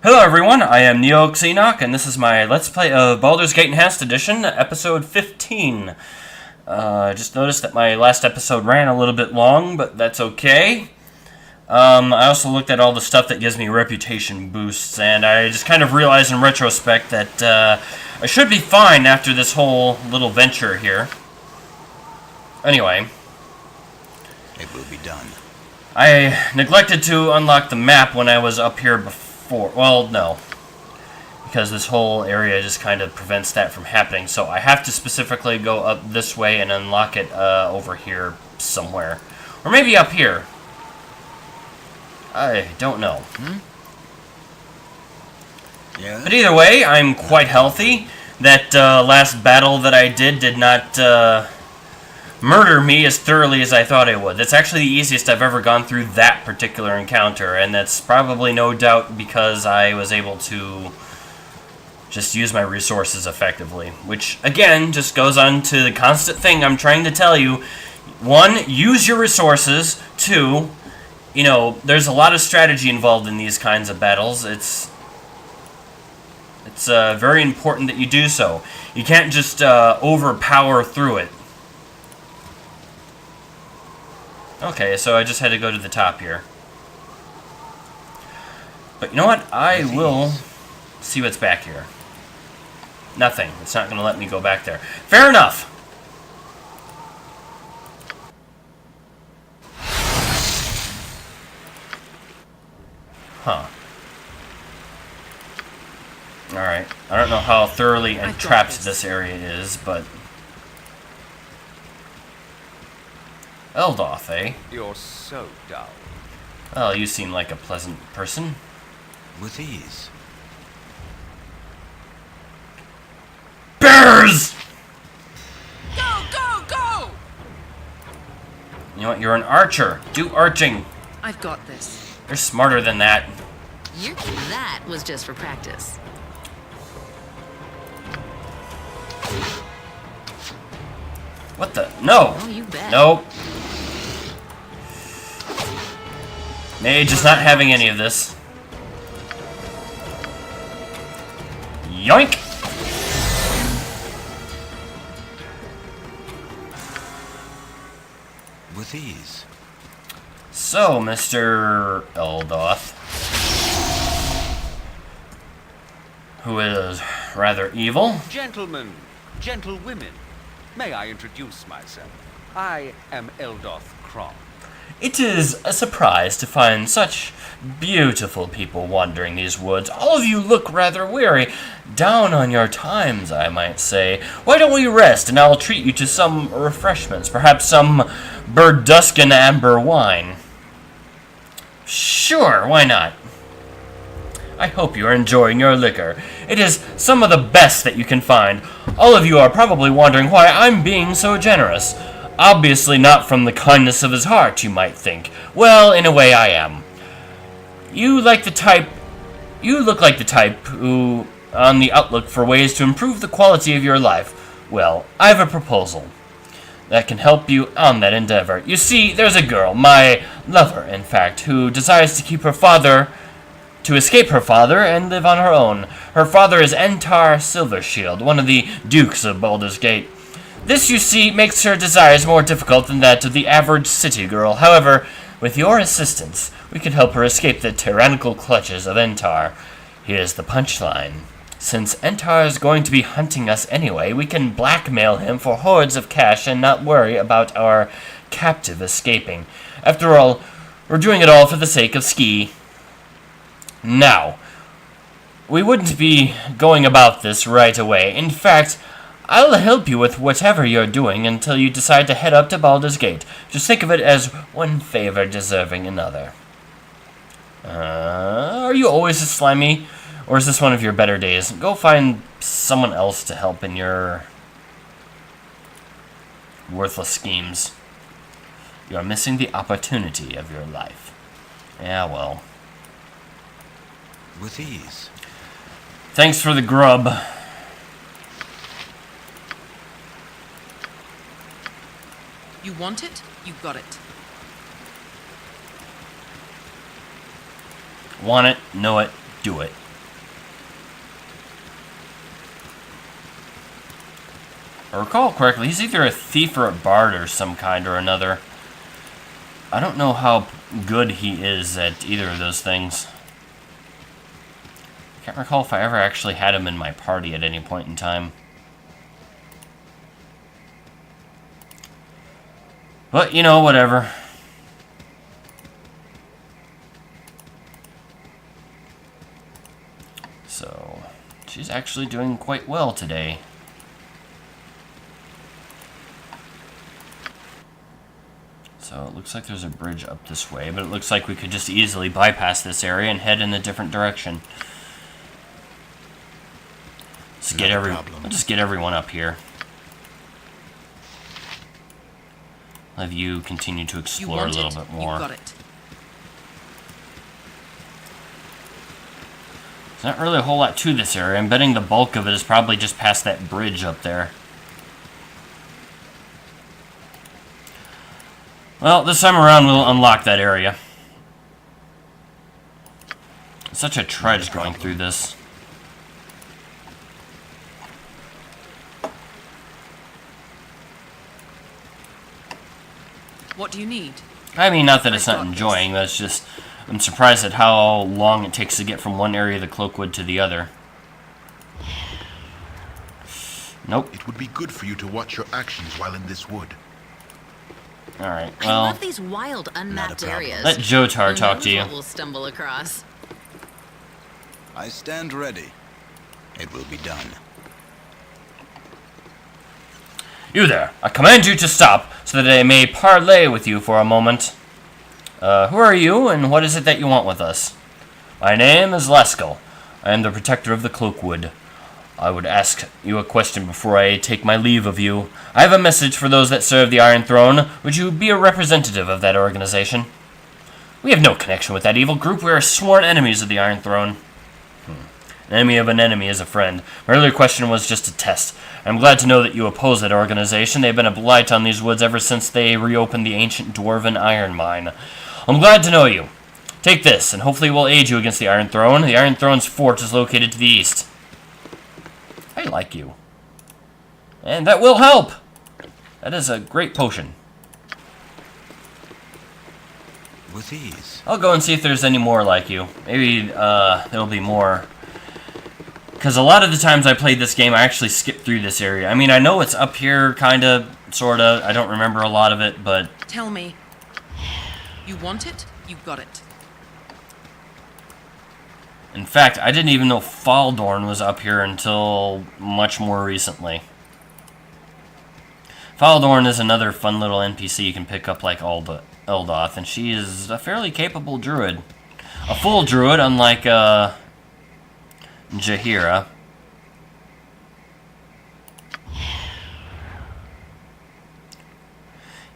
Hello everyone, I am Neo-Xenoc, and this is my Let's Play of Baldur's Gate Enhanced Edition, episode 15. Just noticed that my last episode ran a little bit long, but that's okay. I also looked at all the stuff that gives me reputation boosts, and I just kind of realized in retrospect that I should be fine after this whole little venture here. Anyway. It will be done. I neglected to unlock the map when I was up here before. Well, no. Because this whole area just kind of prevents that from happening. So I have to specifically go up this way and unlock it over here somewhere. Or maybe up here. I don't know. Yeah. But either way, I'm quite healthy. That last battle that I did not murder me as thoroughly as I thought it would. That's actually the easiest I've ever gone through that particular encounter, and that's probably no doubt because I was able to just use my resources effectively. Which, again, just goes on to the constant thing I'm trying to tell you. One, use your resources. Two, you know, there's a lot of strategy involved in these kinds of battles. It's very important that you do so. You can't just overpower through it. Okay, so I just had to go to the top here. But you know what? I will see what's back here. Nothing. It's not going to let me go back there. Fair enough. Huh. Alright. I don't know how thoroughly entrapped this area is, but... Eldoth, eh? You're so dull. Well, you seem like a pleasant person. With ease. Bears! Go, go, go! You know what? You're an archer. Do arching. I've got this. You're smarter than that. That was just for practice. What the? No! Oh, you bet. Nope. Mage is not having any of this. Yoink! With ease. So, Mr. Eldoth, who is rather evil. Gentlemen, gentlewomen, may I introduce myself? I am Eldoth Kron. It is a surprise to find such beautiful people wandering these woods. All of you look rather weary. Down on your times, I might say. Why don't we rest, and I'll treat you to some refreshments. Perhaps some Burduscan amber wine. Sure, why not? I hope you are enjoying your liquor. It is some of the best that you can find. All of you are probably wondering why I'm being so generous. Obviously not from the kindness of his heart, you might think. Well, in a way I am. You look like the type who on the outlook for ways to improve the quality of your life. Well, I have a proposal that can help you on that endeavor. You see, there's a girl, my lover, in fact, who desires to escape her father and live on her own. Her father is Entar Silvershield, one of the Dukes of Baldur's Gate. This, you see, makes her desires more difficult than that of the average city girl. However, with your assistance, we can help her escape the tyrannical clutches of Entar. Here's the punchline. Since Entar is going to be hunting us anyway, we can blackmail him for hordes of cash and not worry about our captive escaping. After all, we're doing it all for the sake of Ski. Now, we wouldn't be going about this right away. In fact, I'll help you with whatever you're doing until you decide to head up to Baldur's Gate. Just think of it as one favor deserving another. Are you always as slimy? Or is this one of your better days? Go find someone else to help in your worthless schemes. You're missing the opportunity of your life. Yeah, well. With ease. Thanks for the grub. You want it? You got it. Want it, know it, do it. I recall correctly, he's either a thief or a bard or some kind or another. I don't know how good he is at either of those things. I can't recall if I ever actually had him in my party at any point in time. But, you know, whatever. So, she's actually doing quite well today. So it looks like there's a bridge up this way, but it looks like we could just easily bypass this area and head in a different direction. We'll just get everyone up here. Have you continue to explore a little bit more. You got it. There's not really a whole lot to this area. I'm betting the bulk of it is probably just past that bridge up there. Well, this time around we'll unlock that area. It's such a trudge going through this. What do you need? I mean, not that it's not enjoying, but it's just... I'm surprised at how long it takes to get from one area of the Cloakwood to the other. Nope. It would be good for you to watch your actions while in this wood. Alright, I well... love these wild, unmapped areas. Let Jotar talk to you. What we'll stumble across. I stand ready. It will be done. You there! I command you to stop, so that I may parley with you for a moment. Who are you, and what is it that you want with us? My name is Laskel. I am the protector of the Cloakwood. I would ask you a question before I take my leave of you. I have a message for those that serve the Iron Throne. Would you be a representative of that organization? We have no connection with that evil group. We are sworn enemies of the Iron Throne. An enemy of an enemy is a friend. My earlier question was just a test. I'm glad to know that you oppose that organization. They've been a blight on these woods ever since they reopened the ancient dwarven iron mine. I'm glad to know you. Take this, and hopefully we'll aid you against the Iron Throne. The Iron Throne's fort is located to the east. I like you. And that will help! That is a great potion. With ease. I'll go and see if there's any more like you. Maybe, there'll be more. Because a lot of the times I played this game, I actually skipped through this area. I mean, I know it's up here, kinda, sorta. I don't remember a lot of it, but... Tell me. You want it? You got it. In fact, I didn't even know Baldur was up here until much more recently. Baldur is another fun little NPC you can pick up like Eldoth, and she is a fairly capable druid. A full druid, unlike, Jahira.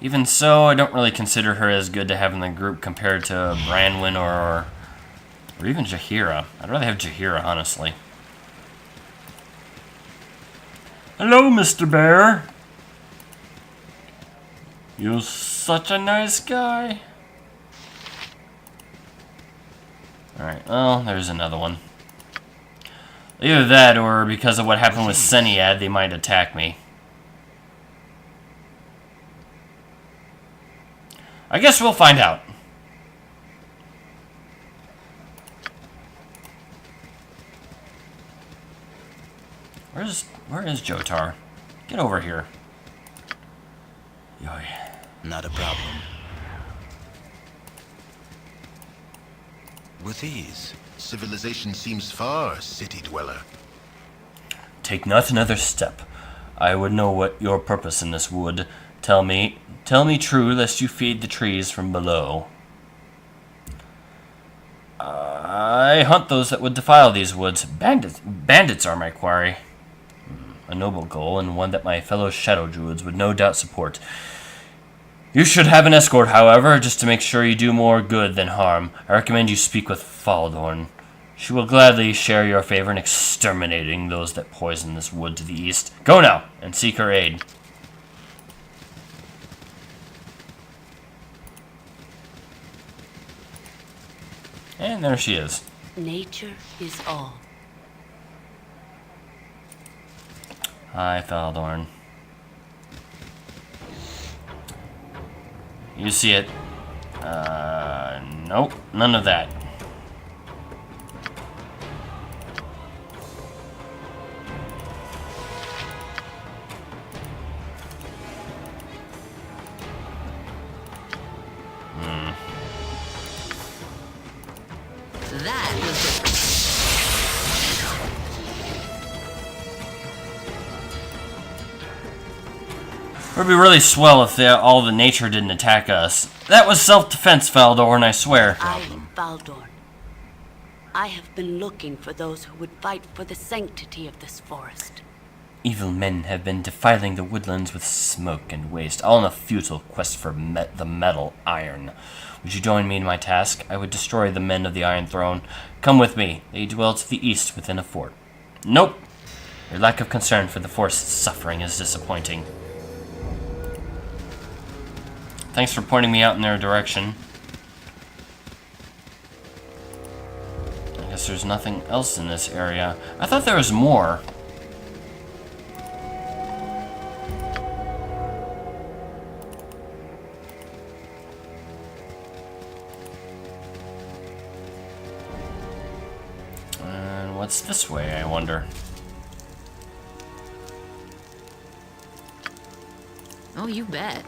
Even so, I don't really consider her as good to have in the group compared to Branwen or even Jahira. I'd rather have Jahira, honestly. Hello, Mr. Bear. You're such a nice guy. Alright, well, there's another one. Either that, or because of what happened with Seniad, they might attack me. I guess we'll find out. Where is Jotar? Get over here. Yoy. Not a problem. With ease. Civilization seems far, city dweller. Take not another step. I would know what your purpose in this wood. Tell me true, lest you feed the trees from below. I hunt those that would defile these woods. Bandits are my quarry. A noble goal, and one that my fellow shadow druids would no doubt support. You should have an escort, however, just to make sure you do more good than harm. I recommend you speak with Baldur. She will gladly share your favor in exterminating those that poison this wood to the east. Go now, and seek her aid. And there she is. Nature is all. Hi, Baldur. You see it. Nope. None of that. That was different. It would be really swell if all the nature didn't attack us. That was self-defense, Baldur, and I swear. I am Baldur. I have been looking for those who would fight for the sanctity of this forest. Evil men have been defiling the woodlands with smoke and waste, all in a futile quest for the metal iron. Would you join me in my task? I would destroy the men of the Iron Throne. Come with me. They dwell to the east within a fort. Nope. Your lack of concern for the forest's suffering is disappointing. Thanks for pointing me out in their direction. I guess there's nothing else in this area. I thought there was more. And what's this way, I wonder? Oh, you bet.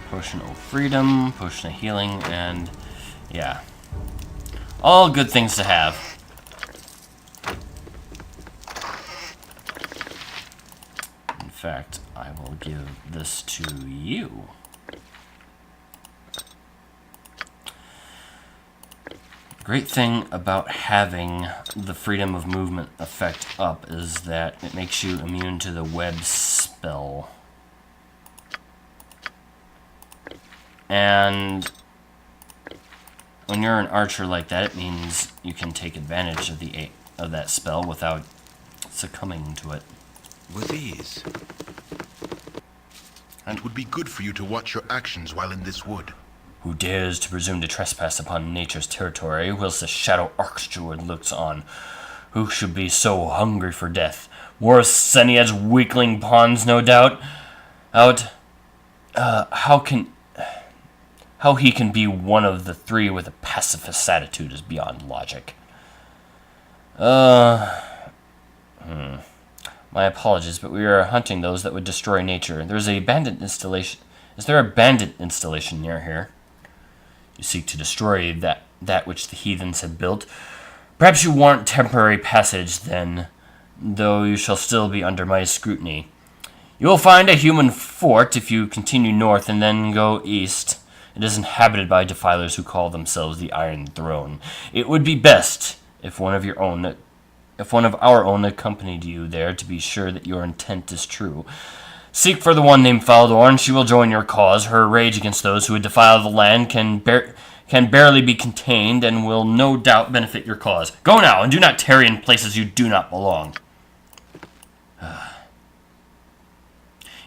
Potion of freedom, potion of healing, and yeah. All good things to have. In fact, I will give this to you. Great thing about having the freedom of movement effect up is that it makes you immune to the web spell. And when you're an archer like that, it means you can take advantage of that spell without succumbing to it. With ease. It would be good for you to watch your actions while in this wood. Who dares to presume to trespass upon nature's territory whilst the Shadow Archdruid looks on? Who should be so hungry for death? More of Seniad's weakling pawns, no doubt. How he can be one of the three with a pacifist attitude is beyond logic. My apologies, but we are hunting those that would destroy nature. There's a bandit installation. Is there a bandit installation near here? You seek to destroy that which the heathens have built. Perhaps you warrant temporary passage then, though you shall still be under my scrutiny. You will find a human fort if you continue north and then go east. It is inhabited by defilers who call themselves the Iron Throne. It would be best if one of our own accompanied you there to be sure that your intent is true. Seek for the one named Baldur, and she will join your cause. Her rage against those who would defile the land can barely be contained and will no doubt benefit your cause. Go now, and do not tarry in places you do not belong.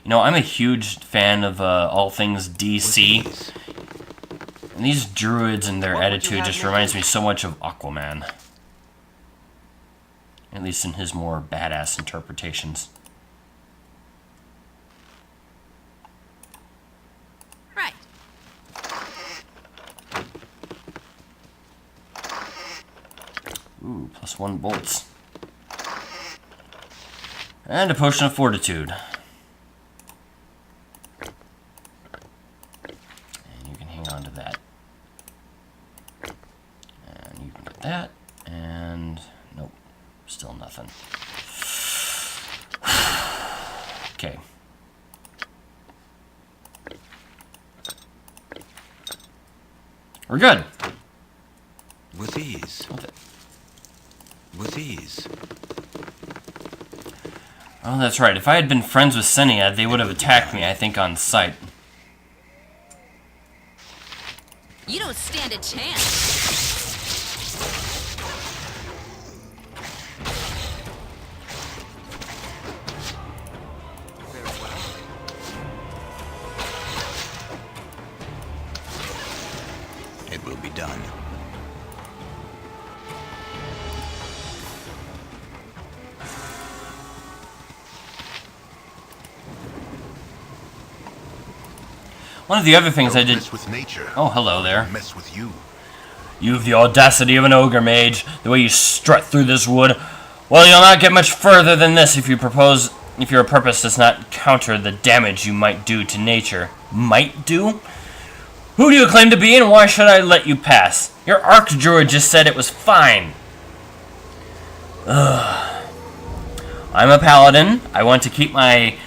You know, I'm a huge fan of all things DC. And these druids and their attitude just reminds me so much of Aquaman. At least in his more badass interpretations. Right. Ooh, +1 bolts. And a potion of fortitude. And you can hang on to that. And you can get that. And nope, still nothing. Okay. We're good. With ease. With ease. Oh, that's right. If I had been friends with Seniad, they would have attacked me, I think, on sight. You don't stand a chance. One of the other things I Don't did... mess with nature. Oh, hello there. Mess with you. You've the audacity of an ogre mage, the way you strut through this wood. Well, you'll not get much further than this if your purpose does not counter the damage you might do to nature. Might do? Who do you claim to be, and why should I let you pass? Your archdruid just said it was fine. Ugh. I'm a paladin. I want to keep my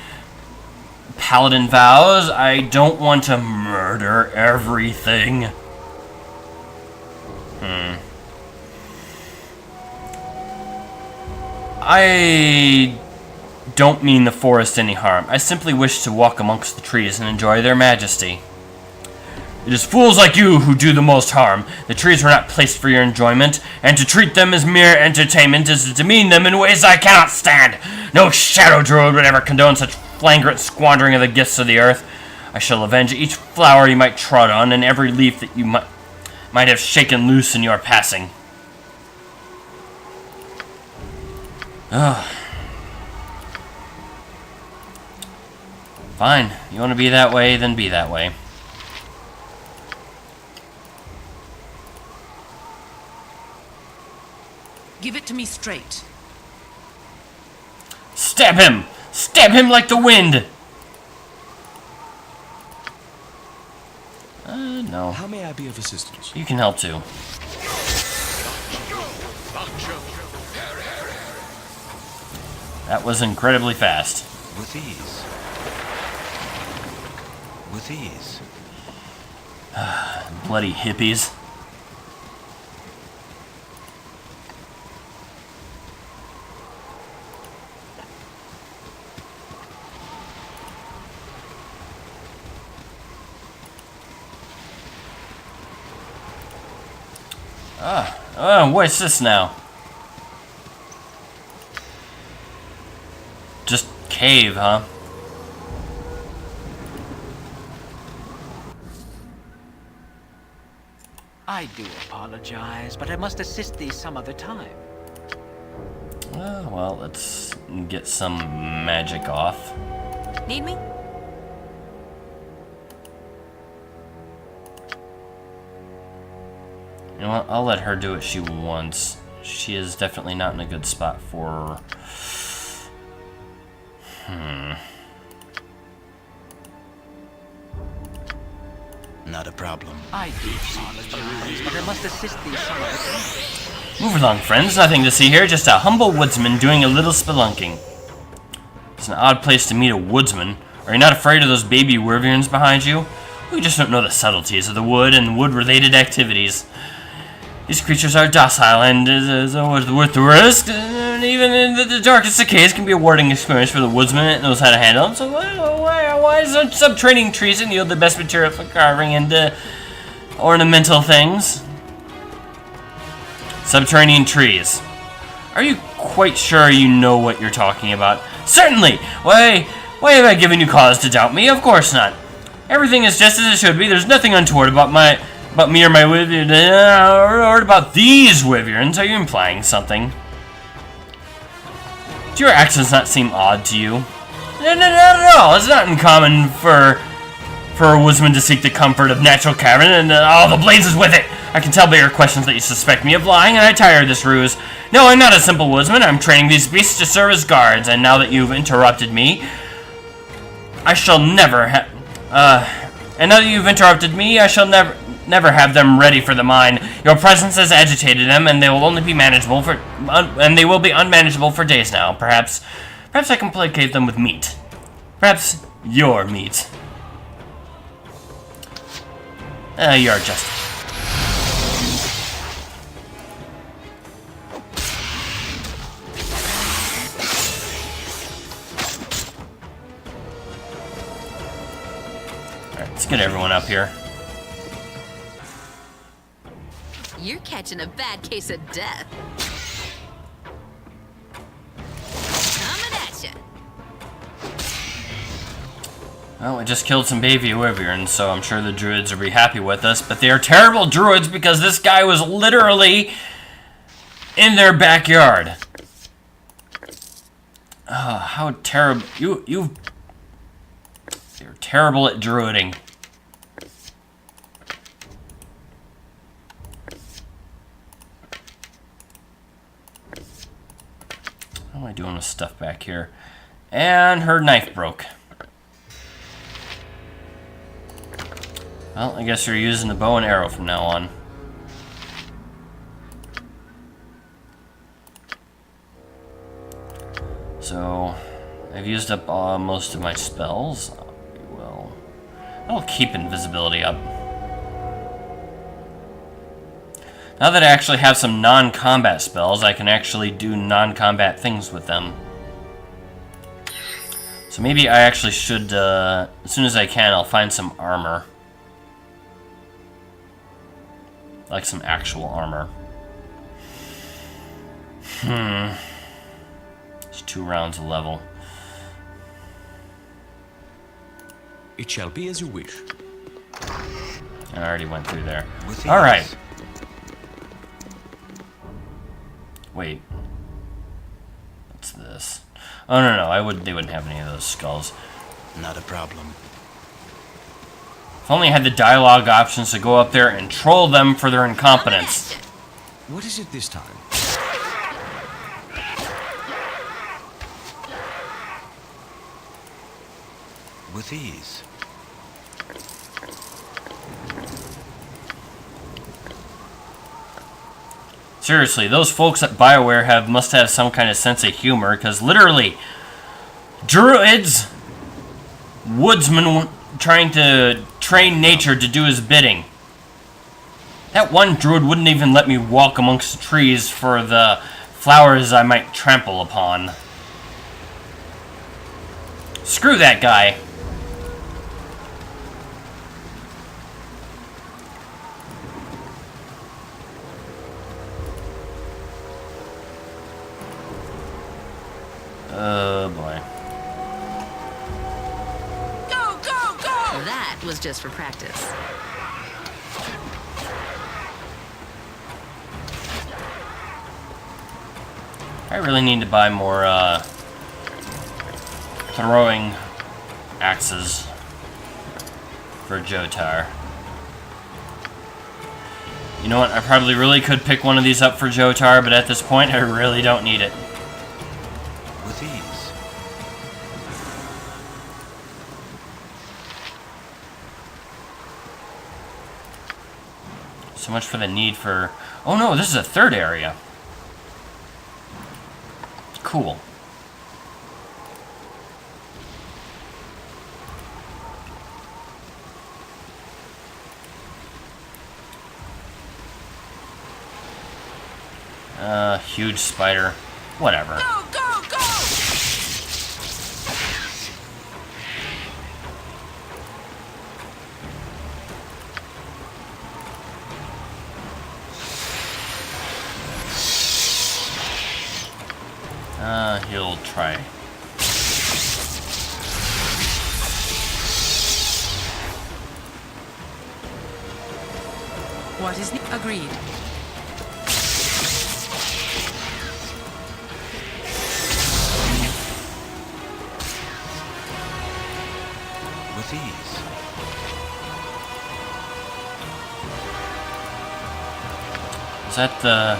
paladin vows. I don't want to murder everything. I don't mean the forest any harm. I simply wish to walk amongst the trees and enjoy their majesty. It is fools like you who do the most harm. The trees were not placed for your enjoyment, and to treat them as mere entertainment is to demean them in ways I cannot stand. No shadow druid would ever condone such flagrant squandering of the gifts of the earth. I shall avenge each flower you might trod on, and every leaf that you might have shaken loose in your passing. Ugh. Fine. You want to be that way, then be that way. Give it to me straight. Stab him! Stab him like the wind! No. How may I be of assistance? You can help too. That was incredibly fast. With ease. With ease. Bloody hippies. What's this now? Just cave, huh? I do apologize, but I must assist thee some other time. Well, let's get some magic off. Need me? You know what? I'll let her do what she wants. She is definitely not in a good spot for... Not a problem. I do apologize, but I must assist thee some other time. Move along, friends. Nothing to see here. Just a humble woodsman doing a little spelunking. It's an odd place to meet a woodsman. Are you not afraid of those baby wyverns behind you? We just don't know the subtleties of the wood and wood-related activities. These creatures are docile and is always worth the risk. Even in the darkest of caves can be a rewarding experience for the woodsman that knows how to handle them. So why is subterranean trees and yield the best material for carving and ornamental things? Subterranean trees. Are you quite sure you know what you're talking about? Certainly! Why have I given you cause to doubt me? Of course not. Everything is just as it should be. There's nothing untoward about me or my wyvern, or about these wyverns. Are you implying something? Do your actions not seem odd to you? No, not at all. It's not uncommon for a woodsman to seek the comfort of natural cavern, and all the blazes with it. I can tell by your questions that you suspect me of lying, and I tire of this ruse. No, I'm not a simple woodsman. I'm training these beasts to serve as guards, and now that you've interrupted me, I shall never have... and now that you've interrupted me, I shall never have them ready for the mine. Your presence has agitated them, and they will only be manageable for... and they will be unmanageable for days now. Perhaps I can placate them with meat. Perhaps your meat. You're just... Alright, let's get everyone up here. You're catching a bad case of death. Coming at ya. Well, we just killed some baby wyverns, so I'm sure the druids will be happy with us, but they are terrible druids because this guy was literally in their backyard. Oh, how terrible. You're terrible at druiding. am I doing with stuff back here? And her knife broke. Well, I guess you're using the bow and arrow from now on. So, I've used up most of my spells. Well, I'll keep invisibility up. Now that I actually have some non-combat spells, I can actually do non-combat things with them. So maybe I actually should, as soon as I can, I'll find some armor. Like some actual armor. It's 2 rounds of level. It shall be as you wish. I already went through there. With Alright. ease. Wait. What's this? Oh, no, they wouldn't have any of those skulls. Not a problem. If only I had the dialogue options to go up there and troll them for their incompetence. What is it this time? With ease. Seriously, those folks at BioWare must have some kind of sense of humor, because literally, Druids, woodsmen trying to train nature to do his bidding. That one Druid wouldn't even let me walk amongst the trees for the flowers I might trample upon. Screw that guy. Oh boy. Go, go, go! That was just for practice. I really need to buy more throwing axes for Jotar. You know what? I probably really could pick one of these up for Jotar, but at this point, I really don't need it. With ease. So much for the need for... Oh no, this is a third area. Cool. Huge spider. Whatever. Go, go, go! He'll try. What is agreed? With ease. Is that the...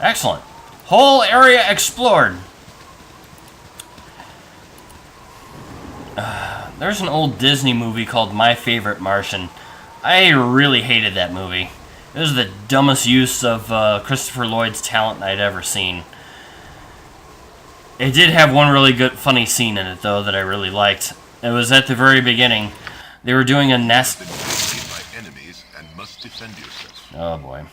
Excellent. Whole area explored. There's an old Disney movie called My Favorite Martian. I really hated that movie. It was the dumbest use of Christopher Lloyd's talent I'd ever seen. It did have one really good, funny scene in it, though, that I really liked. It was at the very beginning. They were doing a nest... By enemies and must defend yourself. Oh, boy.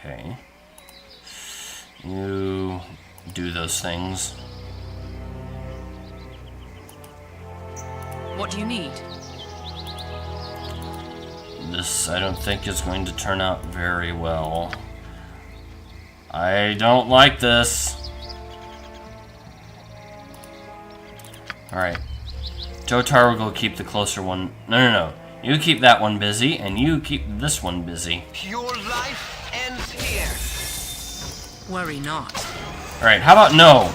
Okay. You do those things. What do you need? This, I don't think, is going to turn out very well. I don't like this. Alright. Jotar will go keep the closer one. No. You keep that one busy, and you keep this one busy. Your life ends here. Worry not. Alright, how about no?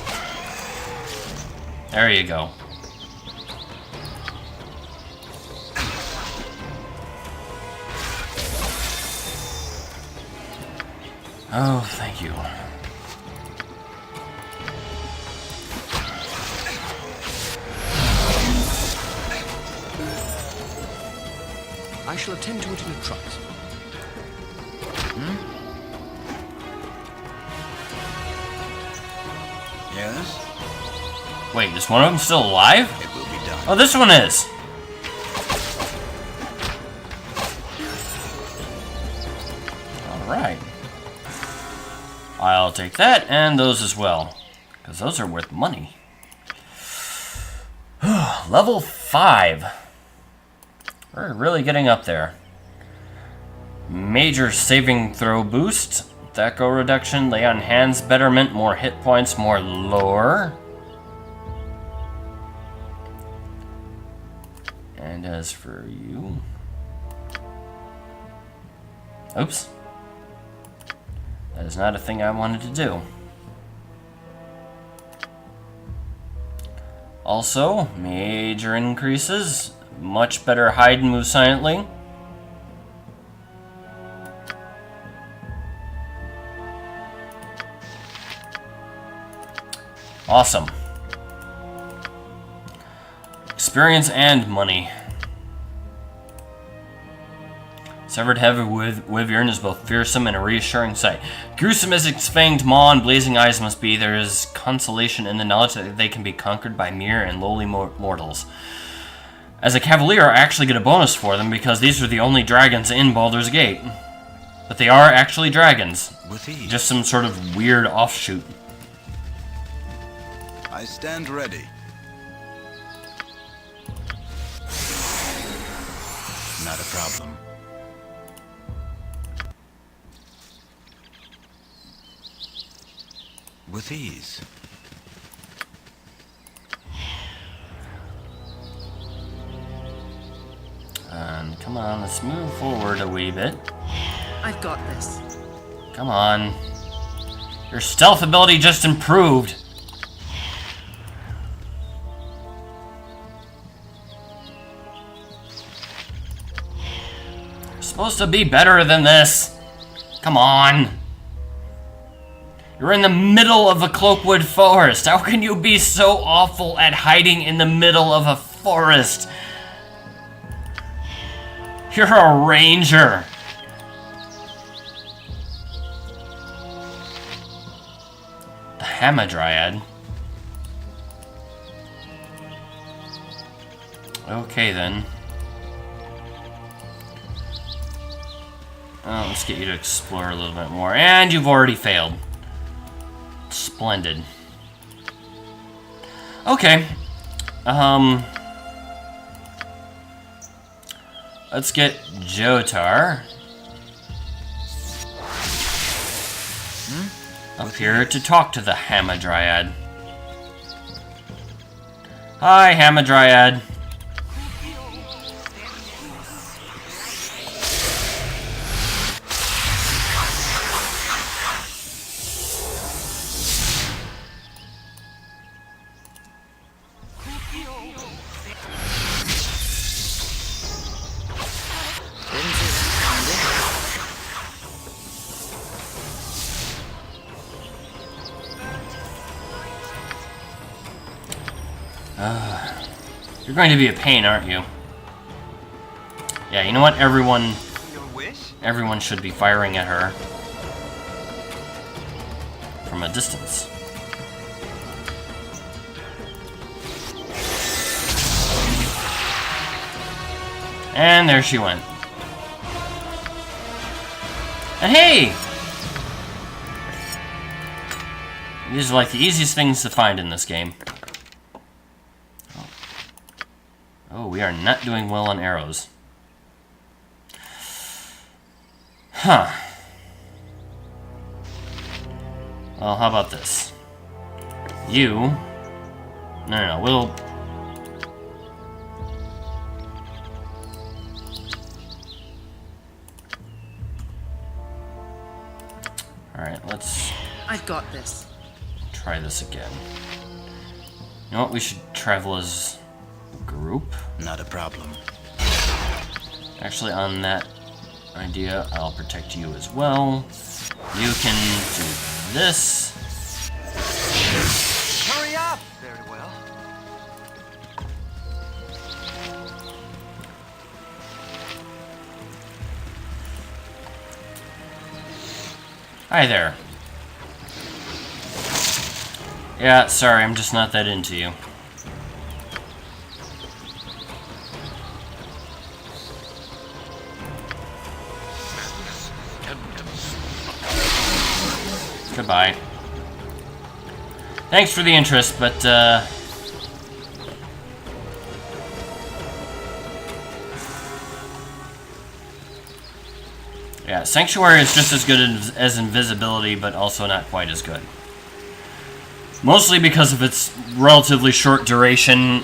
There you go. Oh, thank you. I shall attend to it in a trice. Yes? Wait, is one of them still alive? It will be done. Oh, this one is. Alright. I'll take that, and those as well. Because those are worth money. Level 5. We're really getting up there. Major saving throw boost. Deco reduction. Lay on hands betterment. More hit points. More lore. And as for you... Oops. That is not a thing I wanted to do. Also, major increases. Much better hide and move silently. Awesome. Experience and money. Severed head of wyvern is both fearsome and a reassuring sight. Gruesome as its fanged maw and blazing eyes must be, there is consolation in the knowledge that they can be conquered by mere and lowly mortals. As a cavalier, I actually get a bonus for them because these are the only dragons in Baldur's Gate. But they are actually dragons. With ease. Just some sort of weird offshoot. I stand ready. Not a problem. With ease. Come on, let's move forward a wee bit. I've got this. Come on. Your stealth ability just improved. You're supposed to be better than this. Come on. You're in the middle of a Cloakwood forest. How can you be so awful at hiding in the middle of a forest? You're a ranger. The Hamadryad. Okay then. Let's get you to explore a little bit more. And you've already failed. Splendid. Okay. Let's get Jotar up here to talk to the Hamadryad. Hi, Hamadryad. You're going to be a pain, aren't you? Yeah, you know what? Everyone should be firing at her from a distance. And there she went. And hey! These are like the easiest things to find in this game. Oh, we are not doing well on arrows. Huh. Well, how about this? You... No, we'll... Alright, let's... I've got this. Try this again. You know what? We should travel as a group. Not a problem. Actually, on that idea. I'll protect you as well. You can do this. Hurry up! Very well. Hi there. Yeah, sorry, I'm just not that into you. Goodbye. Thanks for the interest, but, yeah, Sanctuary is just as good as Invisibility, but also not quite as good. Mostly because of its relatively short duration.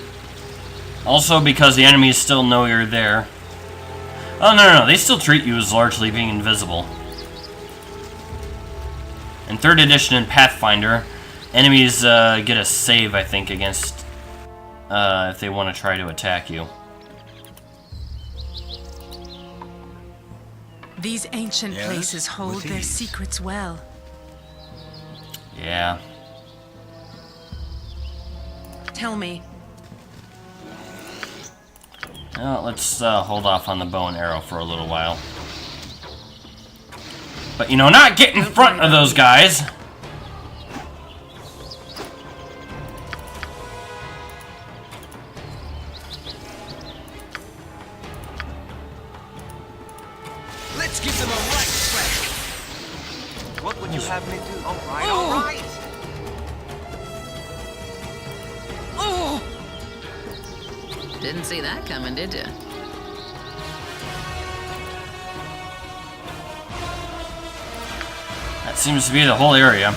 Also because the enemies still know you're there. Oh, no, they still treat you as largely being invisible. In 3rd edition and Pathfinder, enemies get a save, I think, against if they want to try to attack you. These ancient Yes, places hold with their ease. secrets well. Yeah. Tell me, Well, let's hold off on the bow and arrow for a little while. But, you know, not get in front of those guys! Let's give them a right thrash. What would you have me do? All right, all right. Didn't see that coming, did you? That seems to be the whole area.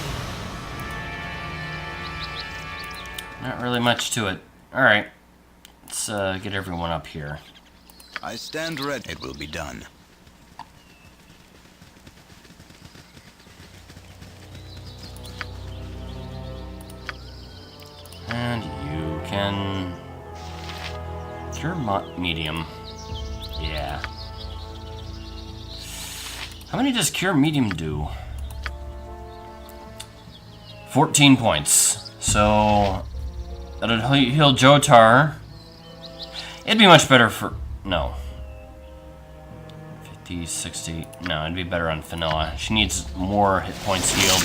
Not really much to it. Alright. Let's get everyone up here. I stand ready. It will be done. And you can... Cure medium. Yeah. How many does Cure medium do? 14 points. So... That'll heal Jotar. It'd be much better for... No. 50, 60... No, it'd be better on Vanilla. She needs more hit points healed.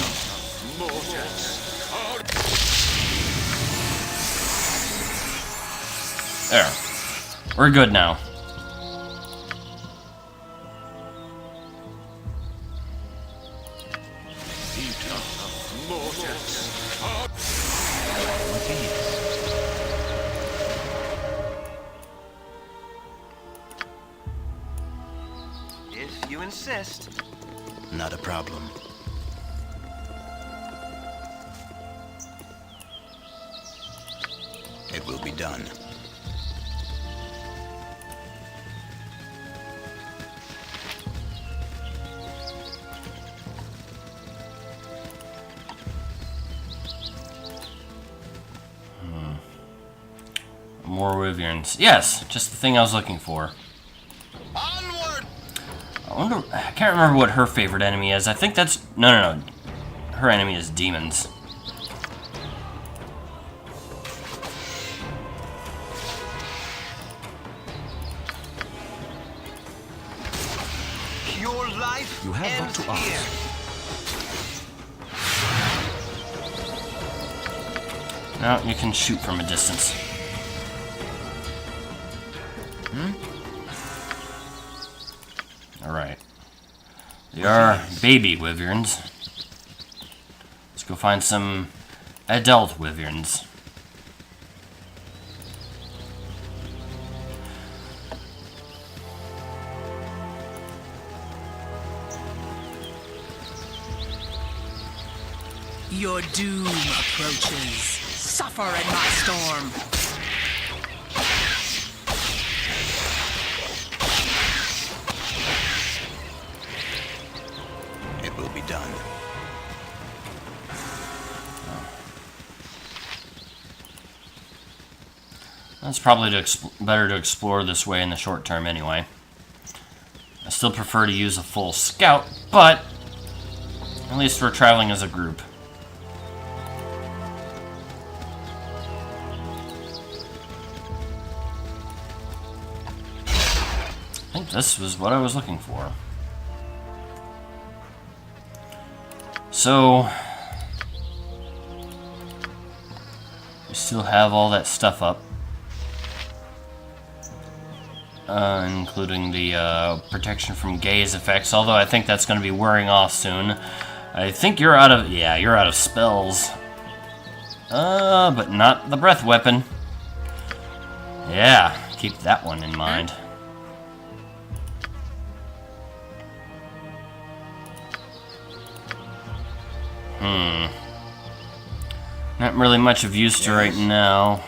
There. We're good now. If you insist. Not a problem. It will be done. More wyverns. Yes, just the thing I was looking for. Onward! I can't remember what her favorite enemy is. I think that's... No. Her enemy is demons. Your life You have ends but to ask. here. No, you can shoot from a distance. Alright. They are baby wyverns. Let's go find some adult wyverns. your doom approaches. Suffer in my storm. It will be done. That's probably better to explore this way in the short term anyway. still prefer to use a full scout, but at least we're traveling as a group. I think this was what I was looking for. So, we still have all that stuff up. Including the protection from gaze effects, although I think that's going to be wearing off soon. I think you're out of... yeah, you're out of spells. But not the breath weapon. Yeah, keep that one in mind. Not really much of use to right now.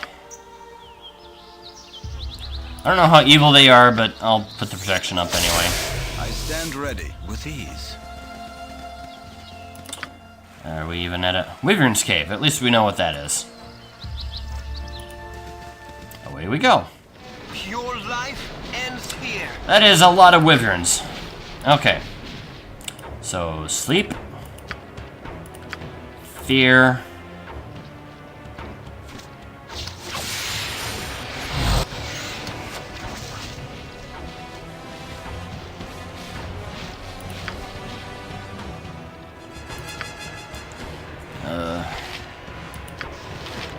I don't know how evil they are, but I'll put the protection up anyway. I stand ready with ease. Are we even at a wyvern's cave? At least we know what that is. Away we go. Your life ends here. That is a lot of wyverns. Okay. So, sleep. Fear.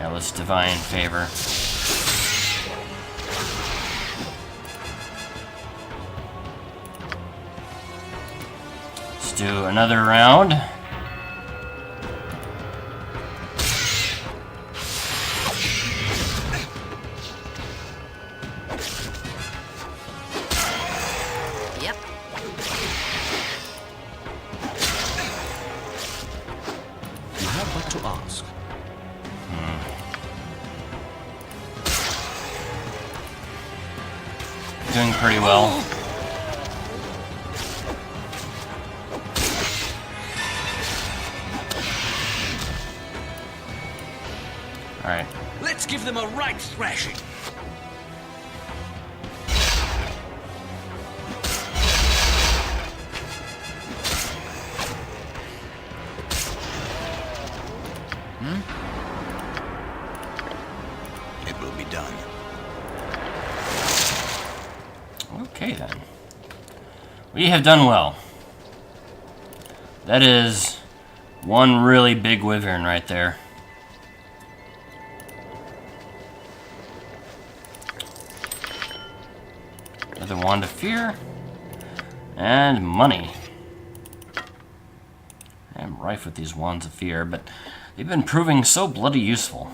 Yeah, let's divine favor. Let's do another round. Yep. You have but to ask. Doing pretty well. Alright. Let's give them a right thrashing. It will be done. Okay then. We have done well. That is one really big wyvern right there. Another wand of fear. And money. I'm rife with these wands of fear, but they've been proving so bloody useful.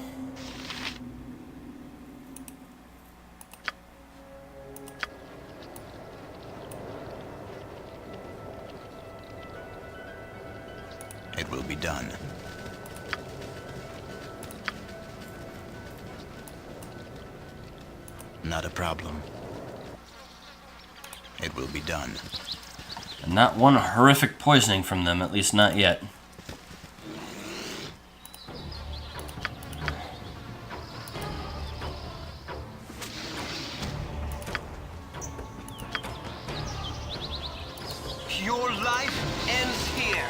It will be done. Not a problem. It will be done. And not one horrific poisoning from them, at least not yet. Your life ends here.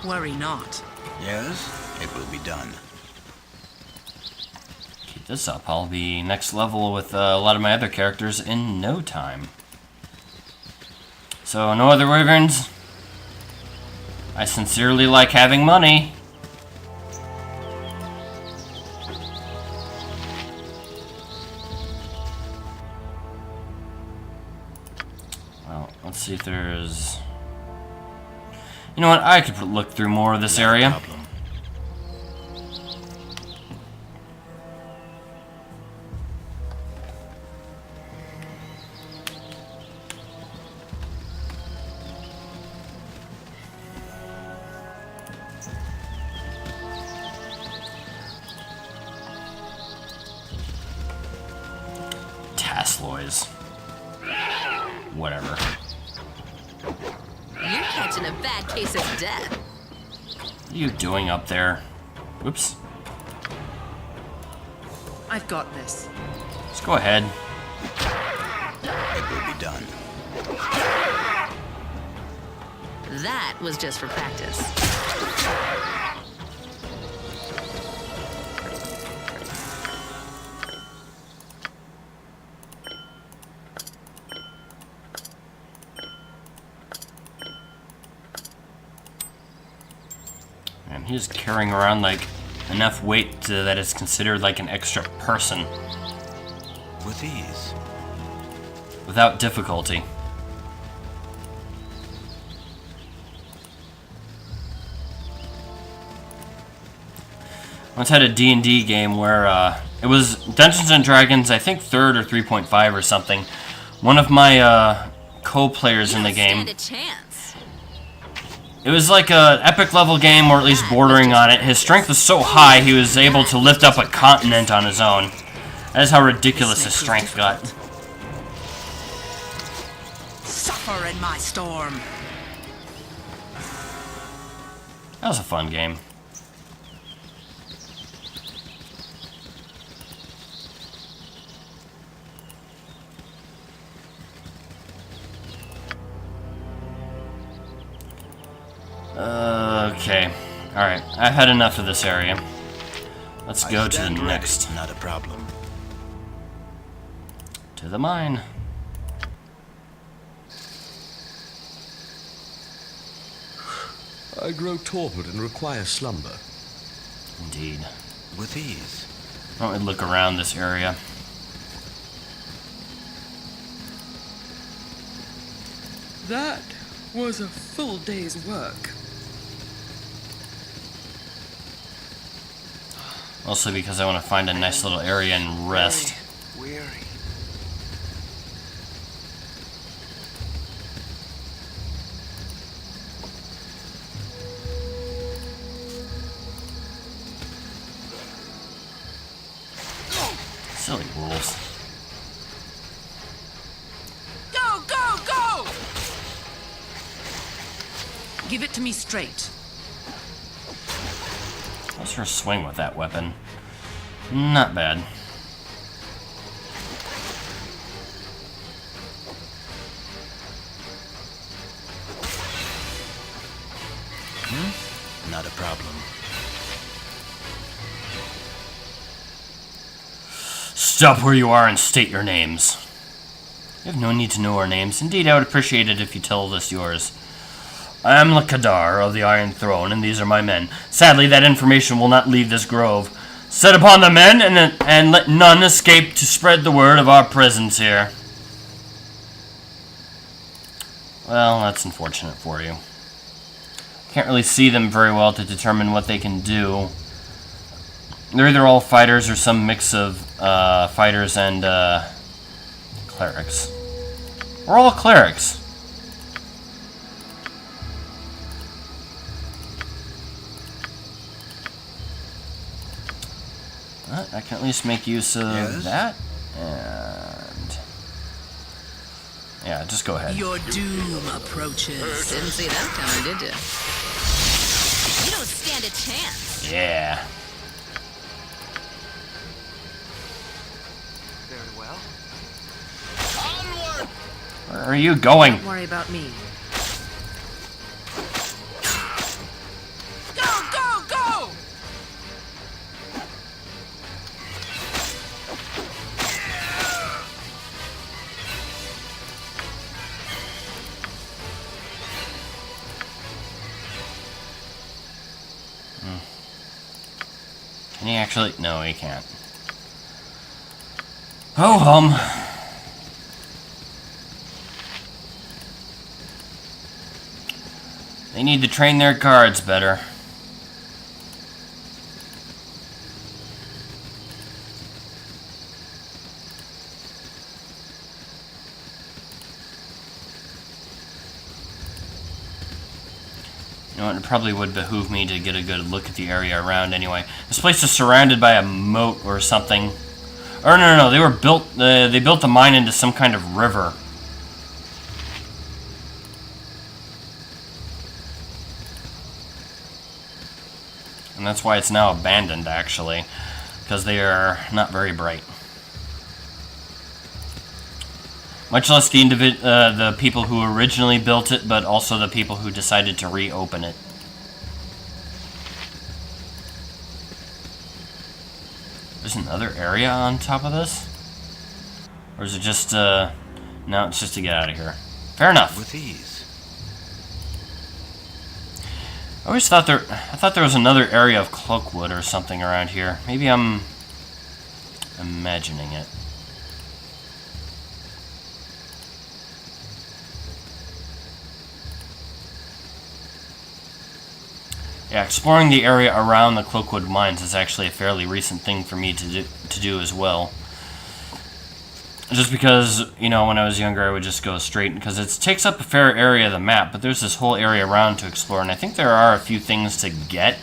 Worry not. Yes, it will be done. Keep this up. I'll be next level with a lot of my other characters in no time. So, no other wyverns? I sincerely like having money. Well, let's see if there's... You know what? I could look through more of this area. Problem. Taslois. Whatever. You're catching a bad case of death. What are you doing up there? Whoops. I've got this. Let's go ahead. It will be done. That was just for practice. And he's carrying around like enough weight that it's considered like an extra person With ease. without difficulty. Once had a D&D game where it was Dungeons and Dragons, I think 3rd or 3.5 or something. One of my co-players in the game. Stand a chance. It was like a epic level game, or at least bordering on it. His strength was so high he was able to lift up a continent on his own. That is how ridiculous his strength got. Suffer in my storm. That was a fun game. Okay. Alright, I've had enough of this area. Let's go to the next. Not a problem. To the mine. I grow torpid and require slumber. Indeed. With ease. Why don't we look around this area? That was a full day's work. Mostly because I want to find a nice little area and rest. Weary. Silly wolves. Go, go, go! Give it to me straight. How's her swing with that weapon? Not bad. Not a problem. Stop where you are and state your names. You have no need to know our names. Indeed, I would appreciate it if you told us yours. I am Lakadar of the Iron Throne, and these are my men. Sadly, that information will not leave this grove. Set upon the men, and let none escape to spread the word of our presence here. Well, that's unfortunate for you. Can't really see them very well to determine what they can do. They're either all fighters or some mix of fighters and clerics. We're all clerics. But I can at least make use of that. And yeah, just go ahead. Your doom approaches. Didn't see that coming, did you? You don't stand a chance. Yeah. Very well. Where are you going? Don't worry about me. Can he actually? No, he can't. Oh, they need to train their guards better. You know what, it probably would behoove me to get a good look at the area around anyway. This place is surrounded by a moat or something. Or no, they were built, they built the mine into some kind of river. And that's why it's now abandoned, actually. because they are not very bright. Much less the people who originally built it, but also the people who decided to reopen it. There's another area on top of this? Or is it just, no, it's just to get out of here. Fair enough. With ease. I always thought I thought there was another area of Cloakwood or something around here. Maybe I'm imagining it. Yeah, exploring the area around the Cloakwood mines is actually a fairly recent thing for me to do as well. Just because, you know, when I was younger I would just go straight, because it takes up a fair area of the map, but there's this whole area around to explore, and I think there are a few things to get.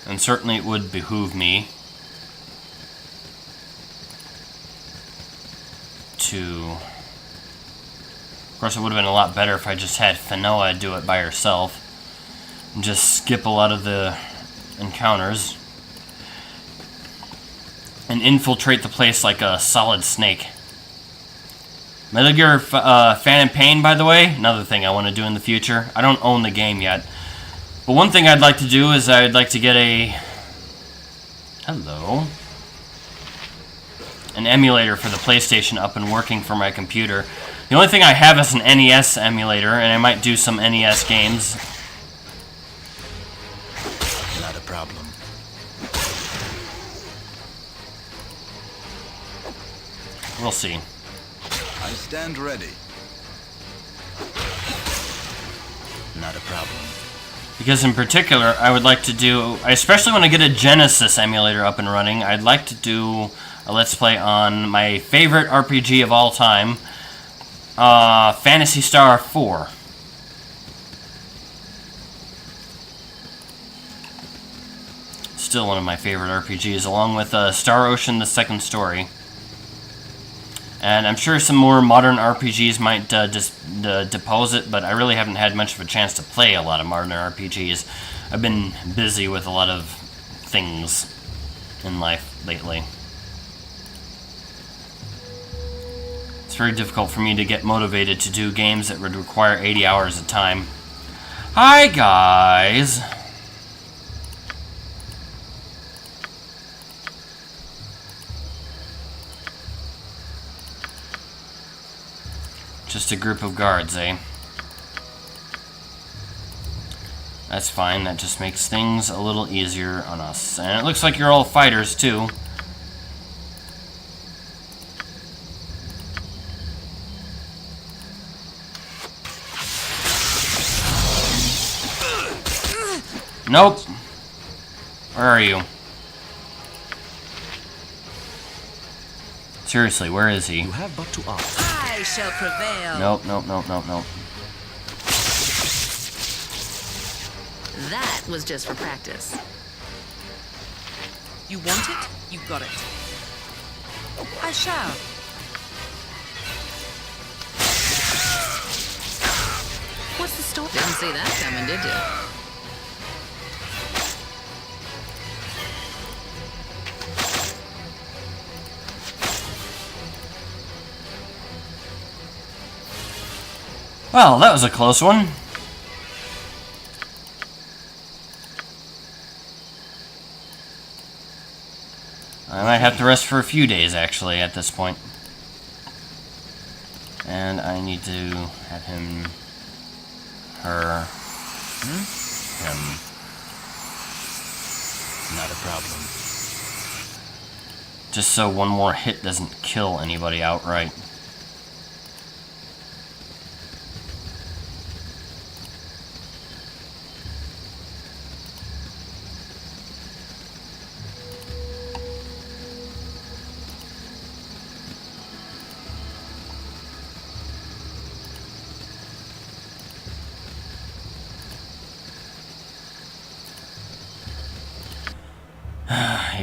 And certainly it would behoove me to... Of course, it would have been a lot better if I just had Finoa do it by herself and just skip a lot of the encounters and infiltrate the place like a solid snake. Metal Gear Phantom Pain, by the way, another thing I want to do in the future. I don't own the game yet. But one thing I'd like to do is I'd like to get an emulator for the PlayStation up and working for my computer. The only thing I have is an NES emulator, and I might do some NES games. Not a problem. We'll see. I stand ready. Not a problem. Because in particular, I would like to do, especially when I get a Genesis emulator up and running, I'd like to do a Let's Play on my favorite RPG of all time, Phantasy Star 4. Still one of my favorite RPGs, along with Star Ocean: The Second Story. And I'm sure some more modern RPGs might depose it, but I really haven't had much of a chance to play a lot of modern RPGs. I've been busy with a lot of things in life lately. It's very difficult for me to get motivated to do games that would require 80 hours of time. Hi, guys! Just a group of guards, eh? That's fine, that just makes things a little easier on us. And it looks like you're all fighters, too. Nope. Where are you? Seriously, where is he? You have but to ask. I shall prevail. Nope, nope, nope, nope, nope. That was just for practice. You want it? You got it. I shall. What's the story? Didn't see that coming, did you? Well, that was a close one. I might have to rest for a few days, actually, at this point. And I need to have him... her... him... Not a problem. Just so one more hit doesn't kill anybody outright.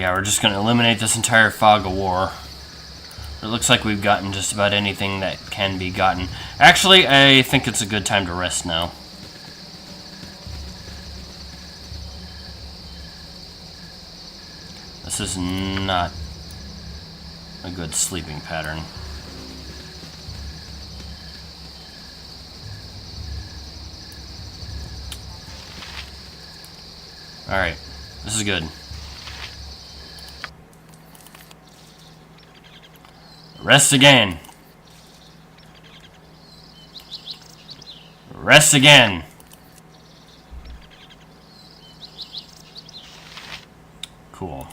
Yeah, we're just going to eliminate this entire fog of war. It looks like we've gotten just about anything that can be gotten. Actually, I think it's a good time to rest now. This is not a good sleeping pattern. Alright, this is good. Rest again. Rest again. Cool.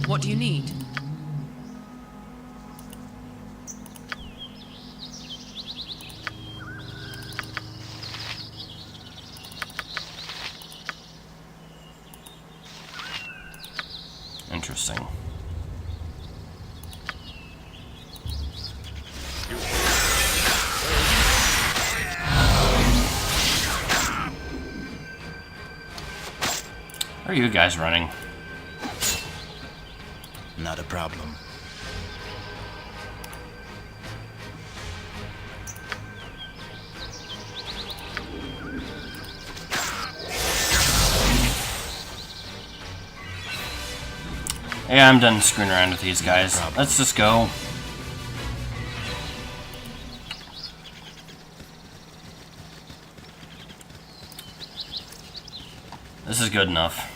What do you need? Interesting. Where are you guys running? Not a problem. Yeah, I'm done screwing around with these guys. Let's just go. This is good enough.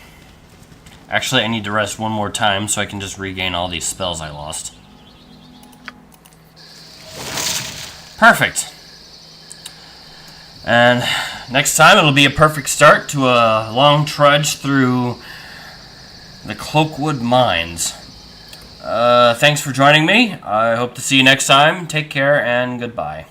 Actually, I need to rest one more time so I can just regain all these spells I lost. Perfect. And next time it'll be a perfect start to a long trudge through the Cloakwood mines. Thanks for joining me. I hope to see you next time. Take care and goodbye.